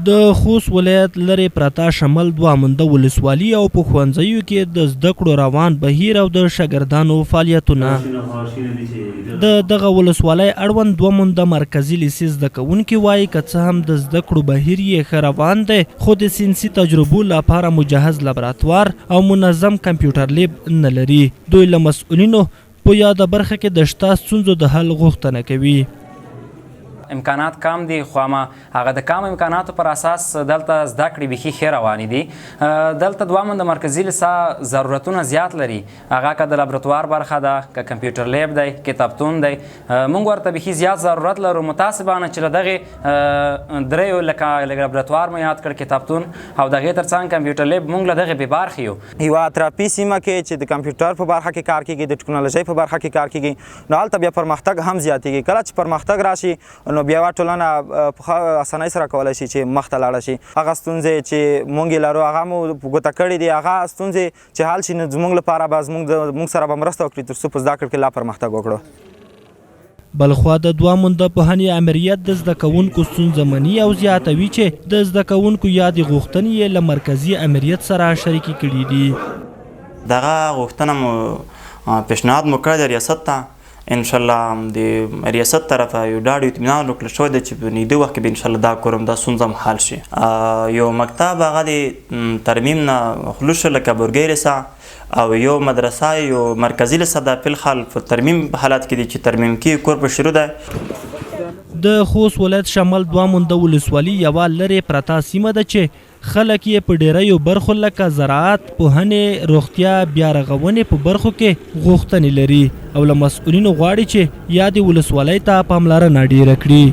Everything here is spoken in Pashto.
د خوست ولایت لرې پرته شمال دوه منده ولسوالي او په ښوونځیو کې د زده کړو روان بهیر او د شاګردانو فعالیتونه. د دغه ولسوالۍ اړوند دوه منده مرکزي لیسې زده کوونکي وایي که څه هم د زده کړو بهیر یې ښه روان دی خو د ساینسي تجربو لپاره مجهز لابراتوار او منظم کمپیوټر لیب نه لري. دوی له مسؤلینو په یاده برخه کې د شته ستونزو د حل غوښتنه کوي. امکانات کم دي خو هغه د کم امکاناتو پر اساس دلته زده کړې بیخي ښې روانې دي. دلته دوه منده مرکزي لیسه ضرورتونه زیات لري، هغه که د لابراتوار برخه ده، که کمپیوټر لیب دی، کتابتون دی. موږ ورته بیخي زیات ضرورت لرو متاسفانه چې له دغې دریو لکه لابراتوار مو یاد کړ، کتابتون او د هغې تر څنګ کمپیوټر لیب موږ له دغې بې برخې یو. یوه اطرافي سیمه کې چې د کمپیوټر په برخه کې کار کیږي، د ټکنالوژۍ په برخه کې کار کیږي، نو هلته بیا پرمختګ هم زیاتېږي. کله چې پرمختګ راشي نو بیا یوه ټولنه په اسانۍ سره کولی شي چې مخته لاړه شي. هغه ستونزې چې موږ یې لرو هغه مو ګوته کړي دي، هغه ستونزې چې حل شي نو زموږ لپاره به موږ سره به مرسته وکړي تر څو په زده کړو کې لا پرمختګ وکړو. بلخوا د دوه منده پوهنې امریت د زده کوونکو ستونزه مني او زیاتوي چې د زده کوونکو یادې غوښتنې یې له مرکزي امریت سره شریکې کړي دي. دغه غوښتنه مو پیشنهاد مو کړی د ریاست ته، انشاءالله د ریاست طرفه یو ډاډ اطمینان ورکړل شوی دی چې په نږدې وخت کې به انشاءالله دا کوم دا ستونزه هم حل شي. یو مکتب هغه د ترمیم نه خلوص شو لکه بورګۍ لیسه او یو مدرسه یو مرکزي لیسه ده فی الحال په ترمیم په حالت کې دي چې ترمیم کې کور په شروع ده. د خوست ولایت شمال دوه منده ولسوالي یوه لرې پرته سیمه ده چې خلک یې په ډیریو برخو لکه زراعت، پوهنې، روغتیا، بیا رغونې په برخو کې غوښتنې لري او له مسؤلینو غواړي چې یادې ولسوالۍ ته پاملرنه ډیره کړي.